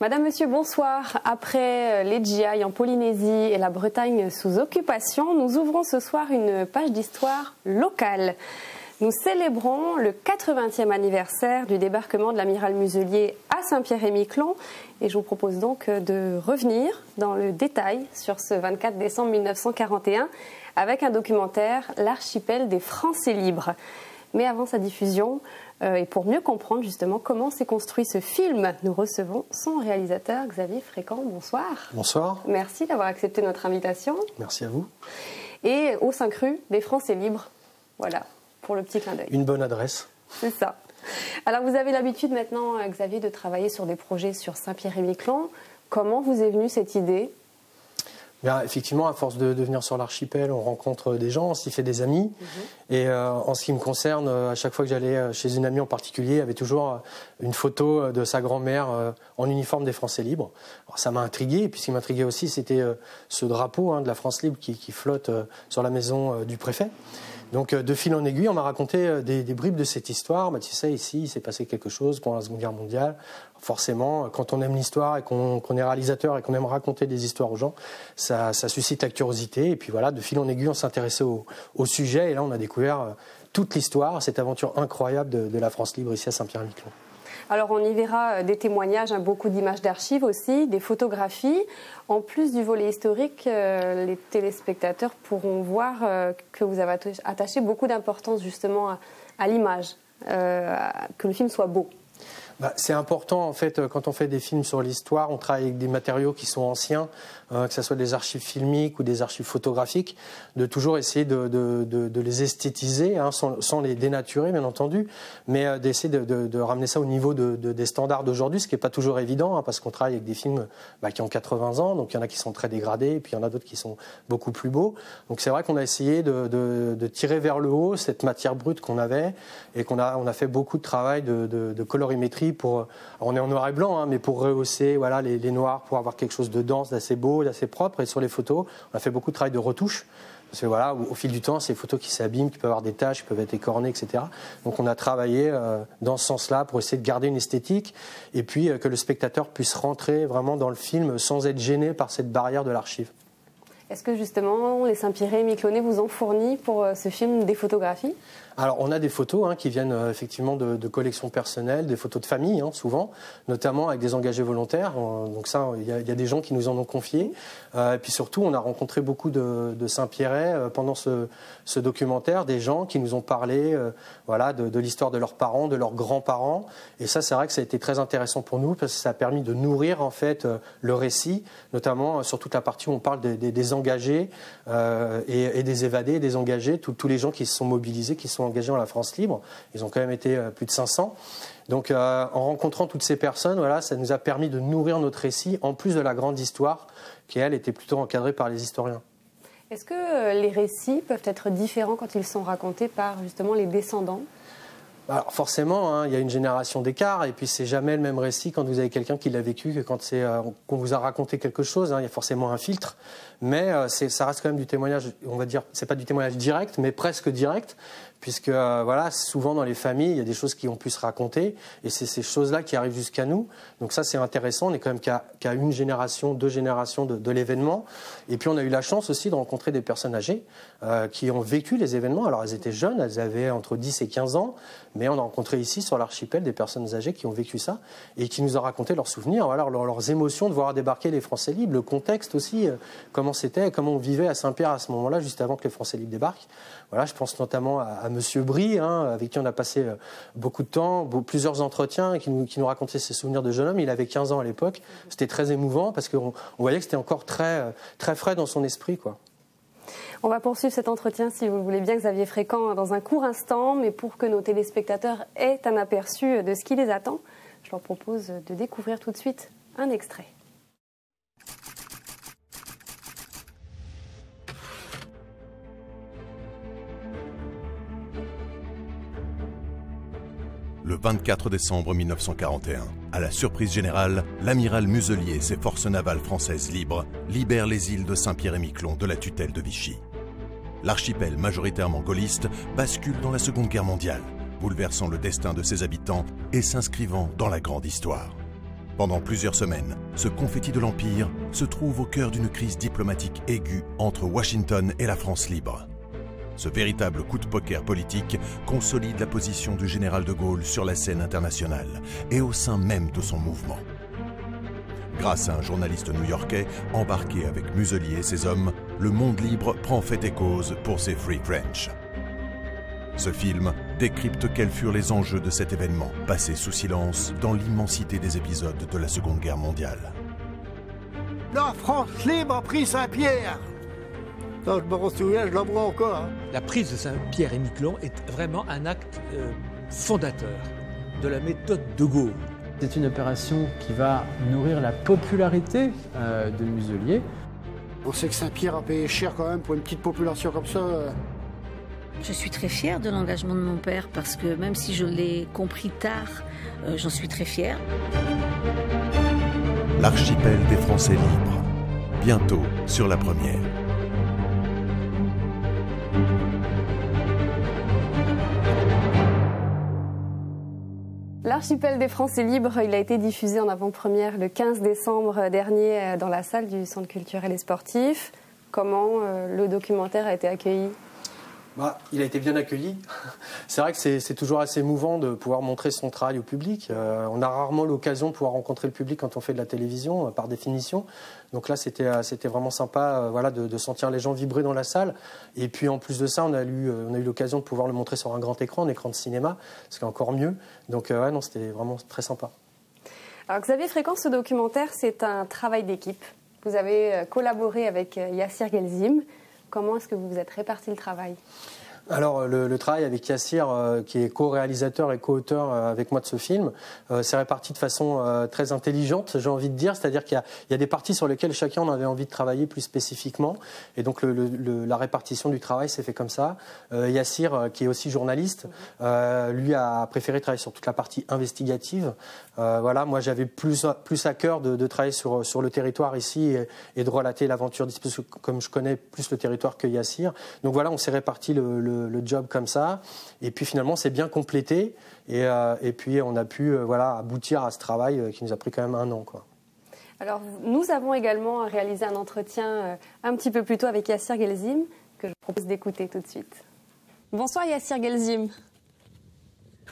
Madame, Monsieur, bonsoir. Après les GI en Polynésie et la Bretagne sous occupation, nous ouvrons ce soir une page d'histoire locale. Nous célébrons le 80e anniversaire du débarquement de l'amiral Muselier à Saint-Pierre-et-Miquelon et je vous propose donc de revenir dans le détail sur ce 24 décembre 1941 avec un documentaire, L'archipel des Français libres. Mais avant sa diffusion, et pour mieux comprendre justement comment s'est construit ce film, nous recevons son réalisateur Xavier Fréquent. Bonsoir. Bonsoir. Merci d'avoir accepté notre invitation. Merci à vous. Et au 5 rue des Français libres. Voilà, pour le petit clin d'œil. Une bonne adresse. C'est ça. Alors vous avez l'habitude maintenant, Xavier, de travailler sur des projets sur Saint-Pierre-et-Miquelon. Comment vous est venue cette idée ? Bien, effectivement, à force de venir sur l'archipel, on rencontre des gens, on s'y fait des amis. Et en ce qui me concerne, à chaque fois que j'allais chez une amie en particulier, il y avait toujours une photo de sa grand-mère en uniforme des Français libres. Alors, ça m'a intrigué, et puis ce qui m'intriguait aussi, c'était ce drapeau de la France libre qui flotte sur la maison du préfet. Donc de fil en aiguille, on m'a raconté des bribes de cette histoire. Bah, tu sais, ici, il s'est passé quelque chose pendant la Seconde Guerre mondiale. Forcément, quand on aime l'histoire et qu'on est réalisateur et qu'on aime raconter des histoires aux gens, ça suscite la curiosité. Et puis voilà, de fil en aiguille, on s'intéressait au sujet. Et là, on a découvert toute l'histoire, cette aventure incroyable de la France libre ici à Saint-Pierre-et-Miquelon. Alors on y verra des témoignages, beaucoup d'images d'archives aussi, des photographies. En plus du volet historique, les téléspectateurs pourront voir que vous avez attaché beaucoup d'importance justement à l'image, que le film soit beau. C'est important en fait quand on fait des films sur l'histoire, on travaille avec des matériaux qui sont anciens, que ce soit des archives filmiques ou des archives photographiques, de toujours essayer de les esthétiser, sans les dénaturer bien entendu, mais d'essayer de ramener ça au niveau des standards d'aujourd'hui, ce qui n'est pas toujours évident, parce qu'on travaille avec des films qui ont 80 ans, donc il y en a qui sont très dégradés, et puis il y en a d'autres qui sont beaucoup plus beaux. Donc c'est vrai qu'on a essayé de tirer vers le haut cette matière brute qu'on avait, et qu'on a fait beaucoup de travail de colorimétrie. On est en noir et blanc, mais pour rehausser les noirs, pour avoir quelque chose de dense, d'assez beau, d'assez propre. Et sur les photos, on a fait beaucoup de travail de retouche. Parce que au fil du temps, c'est des photos qui s'abîment, qui peuvent avoir des taches, qui peuvent être écornées, etc. Donc on a travaillé dans ce sens-là pour essayer de garder une esthétique et puis que le spectateur puisse rentrer vraiment dans le film sans être gêné par cette barrière de l'archive. Est-ce que justement les Saint-Pierre-et-Miquelonnais vous ont fourni pour ce film des photographies ? Alors on a des photos qui viennent effectivement de collections personnelles, des photos de famille souvent, notamment avec des engagés volontaires. Donc ça, il y a des gens qui nous en ont confié. Et puis surtout, on a rencontré beaucoup de Saint-Pierrais pendant ce documentaire, des gens qui nous ont parlé de l'histoire de leurs parents, de leurs grands-parents. Et ça, c'est vrai que ça a été très intéressant pour nous parce que ça a permis de nourrir en fait le récit, notamment sur toute la partie où on parle des engagés et des évadés, des engagés, tous les gens qui se sont mobilisés, qui sont engagés dans la France libre. Ils ont quand même été plus de 500. Donc en rencontrant toutes ces personnes, ça nous a permis de nourrir notre récit, en plus de la grande histoire qui, elle, était plutôt encadrée par les historiens. Est-ce que les récits peuvent être différents quand ils sont racontés par justement les descendants ? Alors forcément, il y a une génération d'écart et puis c'est jamais le même récit quand vous avez quelqu'un qui l'a vécu que quand qu'on vous a raconté quelque chose. Il y a forcément un filtre, mais ça reste quand même du témoignage. On va dire, c'est pas du témoignage direct, mais presque direct, puisque souvent dans les familles, il y a des choses qui ont pu se raconter et c'est ces choses-là qui arrivent jusqu'à nous. Donc ça, c'est intéressant. On est quand même qu'à une génération, 2 générations de l'événement. Et puis on a eu la chance aussi de rencontrer des personnes âgées qui ont vécu les événements. Alors elles étaient jeunes, elles avaient entre 10 et 15 ans. Mais on a rencontré ici, sur l'archipel, des personnes âgées qui ont vécu ça et qui nous ont raconté leurs souvenirs, leurs émotions de voir débarquer les Français libres, le contexte aussi, comment c'était, comment on vivait à Saint-Pierre à ce moment-là, juste avant que les Français libres débarquent. Je pense notamment à Monsieur Brie, avec qui on a passé beaucoup de temps, plusieurs entretiens, qui nous racontait ses souvenirs de jeune homme. Il avait 15 ans à l'époque. C'était très émouvant parce qu'on voyait que c'était encore très, très frais dans son esprit, quoi. On va poursuivre cet entretien, si vous le voulez bien, Xavier Fréquent, dans un court instant, mais pour que nos téléspectateurs aient un aperçu de ce qui les attend, je leur propose de découvrir tout de suite un extrait. Le 24 décembre 1941, à la surprise générale, l'amiral Muselier et ses forces navales françaises libres libèrent les îles de Saint-Pierre-et-Miquelon de la tutelle de Vichy. L'archipel majoritairement gaulliste bascule dans la Seconde Guerre mondiale, bouleversant le destin de ses habitants et s'inscrivant dans la grande histoire. Pendant plusieurs semaines, ce confetti de l'Empire se trouve au cœur d'une crise diplomatique aiguë entre Washington et la France libre. Ce véritable coup de poker politique consolide la position du général de Gaulle sur la scène internationale et au sein même de son mouvement. Grâce à un journaliste new-yorkais embarqué avec Muselier et ses hommes, le monde libre prend fait et cause pour ses Free French. Ce film décrypte quels furent les enjeux de cet événement, passé sous silence dans l'immensité des épisodes de la Seconde Guerre mondiale. La France libre a pris Saint-Pierre. Ça, je me souviens, je la vois encore. Hein. La prise de Saint-Pierre-et-Miquelon est vraiment un acte fondateur de la méthode de Gaulle. C'est une opération qui va nourrir la popularité de Muselier. On sait que Saint-Pierre a payé cher quand même pour une petite population comme ça. Je suis très fière de l'engagement de mon père parce que même si je l'ai compris tard, j'en suis très fière. L'archipel des Français libres, bientôt sur la première. L'archipel des Français libres, il a été diffusé en avant-première le 15 décembre dernier dans la salle du Centre culturel et sportif. Comment le documentaire a été accueilli ? Il a été bien accueilli. C'est vrai que c'est toujours assez émouvant de pouvoir montrer son travail au public. On a rarement l'occasion de pouvoir rencontrer le public quand on fait de la télévision, par définition. Donc là, c'était vraiment sympa de sentir les gens vibrer dans la salle. Et puis en plus de ça, on a eu l'occasion de pouvoir le montrer sur un grand écran, un écran de cinéma, ce qui est encore mieux. Donc c'était vraiment très sympa. Alors Xavier Fréquent, ce documentaire, c'est un travail d'équipe. Vous avez collaboré avec Yassir Guelzim. Comment est-ce que vous vous êtes réparti le travail ? Alors, le travail avec Yassir, qui est co-réalisateur et co-auteur avec moi de ce film, s'est réparti de façon très intelligente, j'ai envie de dire. C'est-à-dire qu'il y a des parties sur lesquelles chacun en avait envie de travailler plus spécifiquement. Et donc, la répartition du travail s'est fait comme ça. Yassir, qui est aussi journaliste, lui a préféré travailler sur toute la partie investigative. Moi, j'avais plus à cœur de travailler sur le territoire ici et de relater l'aventure, parce que comme je connais plus le territoire que Yassir. Donc voilà, on s'est réparti le job comme ça, et puis finalement c'est bien complété, et puis on a pu aboutir à ce travail qui nous a pris quand même 1 an, quoi. Alors nous avons également réalisé un entretien un petit peu plus tôt avec Yassir Guelzim, que je propose d'écouter tout de suite. Bonsoir Yassir Guelzim.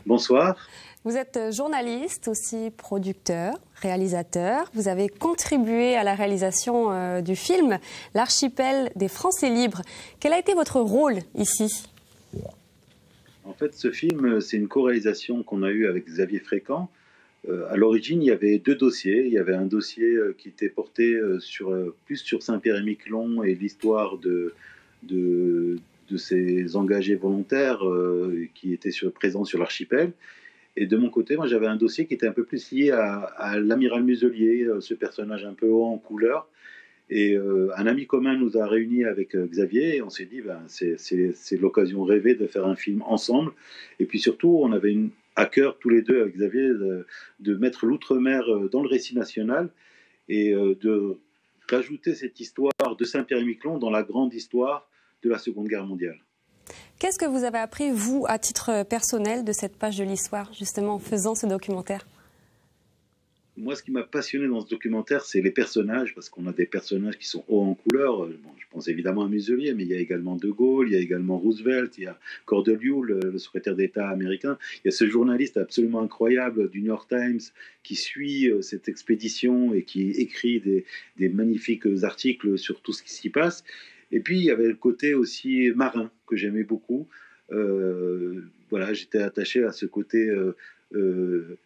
Bonsoir. Vous êtes journaliste, aussi producteur, réalisateur. Vous avez contribué à la réalisation du film L'archipel des Français libres. Quel a été votre rôle ici ? En fait, ce film, c'est une co-réalisation qu'on a eue avec Xavier Fréquent. À l'origine, il y avait 2 dossiers. Il y avait un dossier qui était porté plus sur Saint-Pierre-et-Miquelon et l'histoire de ces engagés volontaires qui étaient présents sur l'archipel. Et de mon côté, moi, j'avais un dossier qui était un peu plus lié à l'amiral Muselier, ce personnage un peu haut en couleur. Et un ami commun nous a réunis avec Xavier, et on s'est dit, c'est l'occasion rêvée de faire un film ensemble. Et puis surtout, on avait à cœur, tous les deux, avec Xavier, de mettre l'outre-mer dans le récit national et de rajouter cette histoire de Saint-Pierre-et-Miquelon dans la grande histoire de la Seconde Guerre mondiale. Qu'est-ce que vous avez appris, vous, à titre personnel, de cette page de l'histoire, justement, en faisant ce documentaire ? Moi, ce qui m'a passionné dans ce documentaire, c'est les personnages, parce qu'on a des personnages qui sont hauts en couleur. Je pense évidemment à Muselier, mais il y a également De Gaulle, il y a également Roosevelt, il y a Cortelyou, le secrétaire d'État américain. Il y a ce journaliste absolument incroyable du New York Times qui suit cette expédition et qui écrit des magnifiques articles sur tout ce qui s'y passe. Et puis, il y avait le côté aussi marin, que j'aimais beaucoup. J'étais attaché à ce côté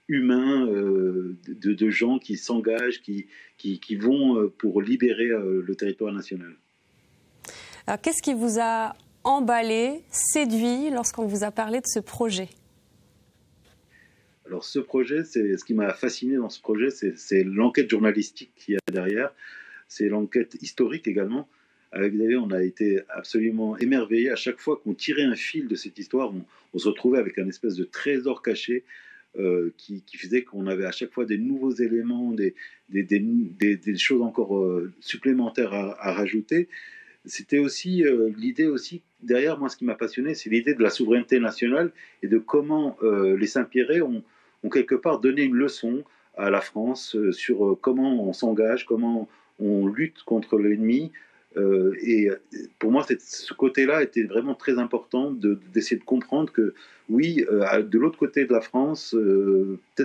humain de gens qui s'engagent, qui vont pour libérer le territoire national. Alors, qu'est-ce qui vous a emballé, séduit, lorsqu'on vous a parlé de ce projet ? Alors, ce projet, ce qui m'a fasciné dans ce projet, c'est l'enquête journalistique qu'il y a derrière. C'est l'enquête historique également. Avec Xavier, on a été absolument émerveillés. À chaque fois qu'on tirait un fil de cette histoire, on se retrouvait avec un espèce de trésor caché qui faisait qu'on avait à chaque fois des nouveaux éléments, des choses encore supplémentaires à rajouter. C'était aussi l'idée aussi, derrière moi, ce qui m'a passionné, c'est l'idée de la souveraineté nationale et de comment les Saint-Pierrais ont quelque part donné une leçon à la France sur comment on s'engage, comment on lutte contre l'ennemi. Et pour moi, ce côté-là était vraiment très important d'essayer de comprendre que, oui, de l'autre côté de la France,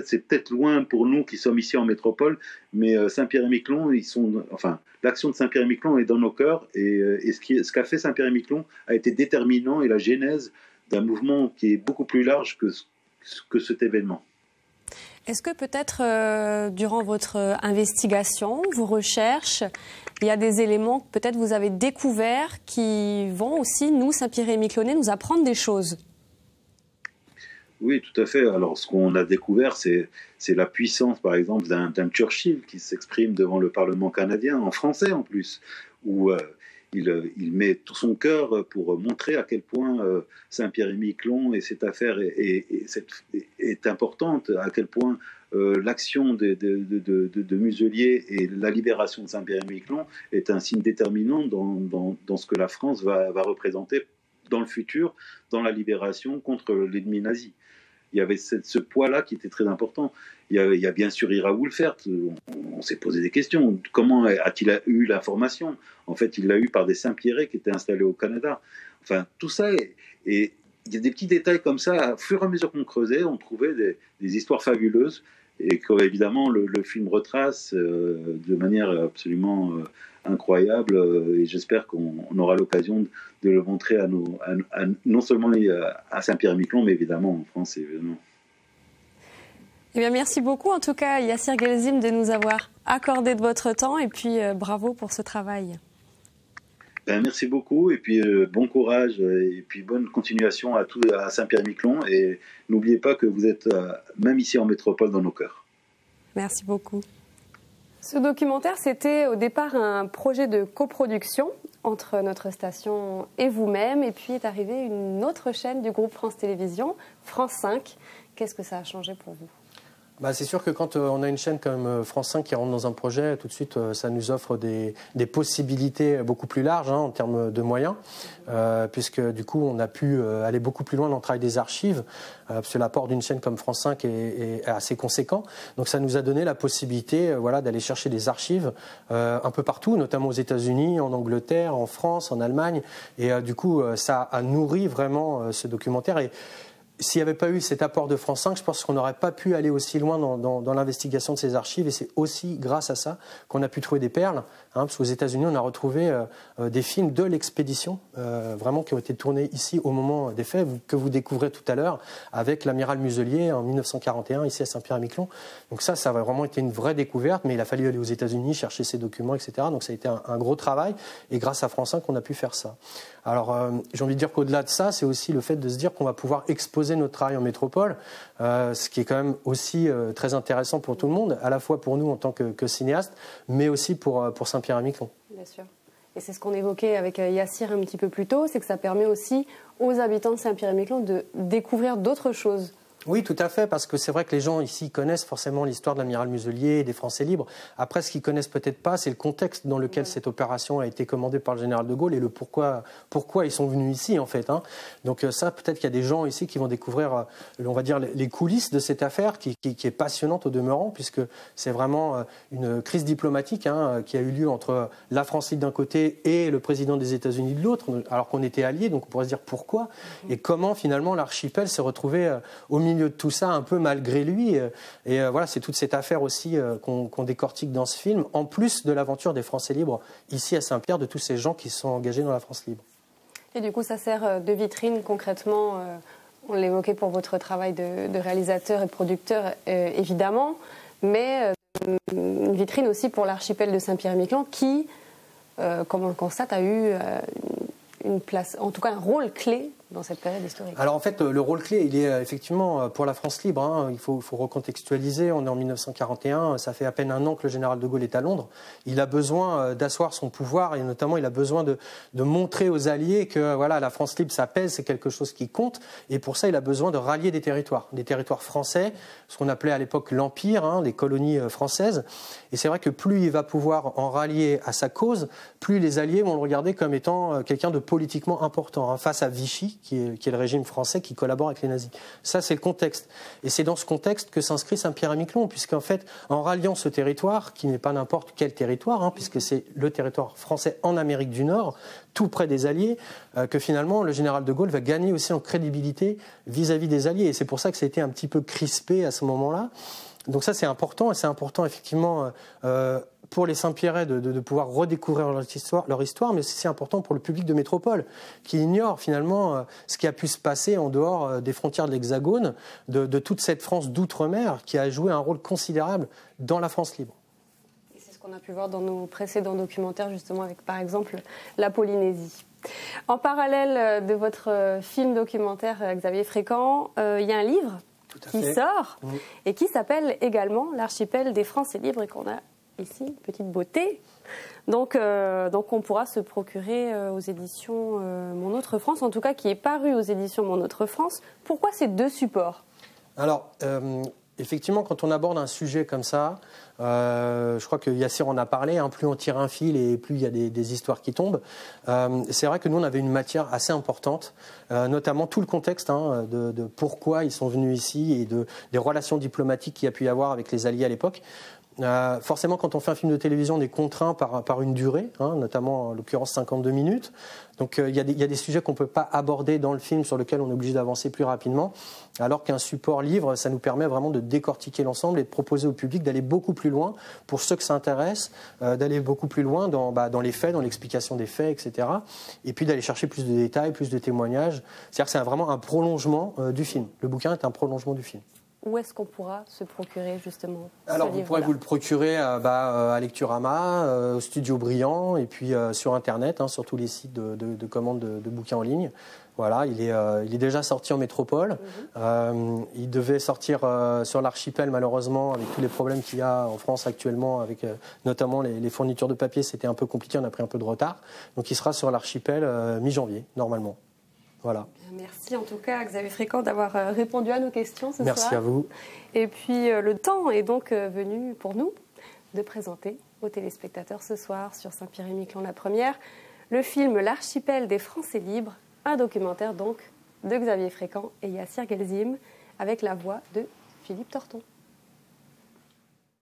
c'est peut-être loin pour nous qui sommes ici en métropole, mais Saint-Pierre-et-Miquelon, l'action de Saint-Pierre-et-Miquelon est dans nos cœurs, et ce qu'a fait Saint-Pierre-et-Miquelon a été déterminant et la genèse d'un mouvement qui est beaucoup plus large que cet événement. Est-ce que peut-être durant votre investigation, vos recherches, il y a des éléments que peut-être vous avez découverts qui vont aussi, nous, Saint-Pierre-et-Miquelonais, nous apprendre des choses? Oui, tout à fait. Alors, ce qu'on a découvert, c'est la puissance, par exemple, d'un Churchill qui s'exprime devant le Parlement canadien, en français en plus, où il met tout son cœur pour montrer à quel point Saint-Pierre-et-Miquelon et cette affaire est importante, à quel point l'action de Muselier et la libération de Saint-Pierre-et-Miquelon est un signe déterminant dans ce que la France va représenter dans le futur, dans la libération contre l'ennemi nazi. Il y avait ce poids-là qui était très important. Il y a bien sûr Ira Wohlfert. On s'est posé des questions. Comment a-t-il eu l'information? En fait, il l'a eu par des Saint-Pierrais qui étaient installés au Canada. Enfin, tout ça. Et il y a des petits détails comme ça. Au fur et à mesure qu'on creusait, on trouvait des histoires fabuleuses. Et qu'évidemment, le film retrace de manière absolument incroyable. Et j'espère qu'on aura l'occasion de le montrer non seulement à Saint-Pierre-et-Miquelon, mais évidemment en France, évidemment. Eh bien, merci beaucoup, en tout cas, Yassir Guelzim, de nous avoir accordé de votre temps. Et puis, bravo pour ce travail. Merci beaucoup. Et puis, bon courage. Et puis, bonne continuation à Saint-Pierre-et-Miquelon. Et n'oubliez pas que vous êtes, même ici en métropole, dans nos cœurs. Merci beaucoup. Ce documentaire, c'était au départ un projet de coproduction entre notre station et vous-même. Et puis est arrivée une autre chaîne du groupe France Télévisions, France 5. Qu'est-ce que ça a changé pour vous ? C'est sûr que quand on a une chaîne comme France 5 qui rentre dans un projet, tout de suite, ça nous offre des possibilités beaucoup plus larges en termes de moyens, puisque du coup, on a pu aller beaucoup plus loin dans le travail des archives, parce que l'apport d'une chaîne comme France 5 est assez conséquent. Donc ça nous a donné la possibilité d'aller chercher des archives un peu partout, notamment aux États-Unis, en Angleterre, en France, en Allemagne. Et du coup, ça a nourri vraiment ce documentaire. Et s'il n'y avait pas eu cet apport de France 5, je pense qu'on n'aurait pas pu aller aussi loin dans l'investigation de ces archives. Et c'est aussi grâce à ça qu'on a pu trouver des perles. Parce qu'aux États-Unis, on a retrouvé des films de l'expédition, vraiment qui ont été tournés ici au moment des faits, que vous découvrez tout à l'heure, avec l'amiral Muselier en 1941, ici à Saint-Pierre-et-Miquelon. Donc ça a vraiment été une vraie découverte, mais il a fallu aller aux États-Unis, chercher ces documents, etc. Donc ça a été un gros travail. Et grâce à France 5, on a pu faire ça. Alors, j'ai envie de dire qu'au-delà de ça, c'est aussi le fait de se dire qu'on va pouvoir exposer notre travail en métropole, ce qui est quand même aussi très intéressant pour tout le monde, à la fois pour nous en tant que cinéastes, mais aussi pour Saint-Pierre-et-Miquelon. Bien sûr. Et c'est ce qu'on évoquait avec Yassir un petit peu plus tôt, c'est que ça permet aussi aux habitants de Saint-Pierre-et-Miquelon de découvrir d'autres choses. Oui, tout à fait, parce que c'est vrai que les gens ici connaissent forcément l'histoire de l'amiral Muselier et des Français libres. Après, ce qu'ils connaissent peut-être pas, c'est le contexte dans lequel cette opération a été commandée par le général de Gaulle et le pourquoi ils sont venus ici, en fait. Donc ça, peut-être qu'il y a des gens ici qui vont découvrir, on va dire, les coulisses de cette affaire qui est passionnante au demeurant, puisque c'est vraiment une crise diplomatique qui a eu lieu entre la France libre d'un côté et le président des États-Unis de l'autre, alors qu'on était alliés. Donc on pourrait se dire pourquoi et comment finalement l'archipel s'est retrouvé au milieu de tout ça, un peu malgré lui. Et voilà, c'est toute cette affaire aussi qu'on décortique dans ce film, en plus de l'aventure des Français libres ici à Saint-Pierre, de tous ces gens qui sont engagés dans la France libre. Et du coup, ça sert de vitrine concrètement, on l'évoquait pour votre travail de réalisateur et de producteur, évidemment, mais une vitrine aussi pour l'archipel de Saint-Pierre-et-Miquelon qui, comme on le constate, a eu une place, en tout cas un rôle clé dans cette période historique. Alors en fait, le rôle clé, il est effectivement pour la France libre. Il faut recontextualiser. On est en 1941. Ça fait à peine un an que le général de Gaulle est à Londres. Il a besoin d'asseoir son pouvoir et notamment il a besoin de montrer aux Alliés que voilà, la France libre, ça pèse, c'est quelque chose qui compte. Et pour ça, il a besoin de rallier des territoires français, ce qu'on appelait à l'époque l'Empire, les colonies françaises. Et c'est vrai que plus il va pouvoir en rallier à sa cause, plus les Alliés vont le regarder comme étant quelqu'un de politiquement important face à Vichy, qui est le régime français qui collabore avec les nazis. Ça, c'est le contexte. Et c'est dans ce contexte que s'inscrit Saint-Pierre-et-Miquelon, puisqu'en fait, en ralliant ce territoire, qui n'est pas n'importe quel territoire, hein, puisque c'est le territoire français en Amérique du Nord, tout près des Alliés, que finalement, le général de Gaulle va gagner aussi en crédibilité vis-à-vis des Alliés. Et c'est pour ça que ça a été un petit peu crispé à ce moment-là. Donc ça, c'est important, et c'est important, effectivement, pour les Saint-Pierrais de pouvoir redécouvrir leur histoire, mais c'est important pour le public de métropole, qui ignore finalement ce qui a pu se passer en dehors des frontières de l'Hexagone, de toute cette France d'outre-mer qui a joué un rôle considérable dans la France libre. Et c'est ce qu'on a pu voir dans nos précédents documentaires, justement, avec par exemple la Polynésie. En parallèle de votre film documentaire, Xavier Fréquent, il y a un livre qui sort et qui s'appelle également L'archipel des Français libres et qu'on a ici, une petite beauté. Donc on pourra se procurer aux éditions Mon Autre France, en tout cas qui est paru aux éditions Mon Autre France. Pourquoi ces deux supports ? Alors, effectivement, quand on aborde un sujet comme ça, je crois que Yassir en a parlé, hein, plus on tire un fil et plus il y a des histoires qui tombent. C'est vrai que nous, on avait une matière assez importante, notamment tout le contexte hein, de pourquoi ils sont venus ici et des relations diplomatiques qu'il y a pu y avoir avec les Alliés à l'époque. Forcément, quand on fait un film de télévision, on est contraint par une durée, hein, notamment en l'occurrence 52 minutes. Donc il y a des sujets qu'on ne peut pas aborder dans le film, sur lesquels on est obligé d'avancer plus rapidement, alors qu'un support livre, ça nous permet vraiment de décortiquer l'ensemble et de proposer au public d'aller beaucoup plus loin, pour ceux que ça intéresse, d'aller beaucoup plus loin dans les faits, dans l'explication des faits, etc. Et puis d'aller chercher plus de détails, plus de témoignages. C'est-à-dire que c'est vraiment un prolongement du film. Le bouquin est un prolongement du film. Où est-ce qu'on pourra se procurer justement Alors vous pourrez vous le procurer à Lecturama, au Studio Brillant et puis sur Internet, hein, sur tous les sites de commande de bouquins en ligne. Voilà, il est déjà sorti en métropole. Il devait sortir sur l'archipel, malheureusement, avec tous les problèmes qu'il y a en France actuellement, avec notamment les fournitures de papier, c'était un peu compliqué, on a pris un peu de retard. Donc il sera sur l'archipel mi-janvier, normalement. Voilà. Merci en tout cas, Xavier Fréquent, d'avoir répondu à nos questions ce soir. Merci à vous. Et puis le temps est donc venu pour nous de présenter aux téléspectateurs ce soir sur Saint-Pierre-et-Miquelon la première, le film L'archipel des Français libres, un documentaire donc de Xavier Fréquent et Yassir Guelzim avec la voix de Philippe Torton.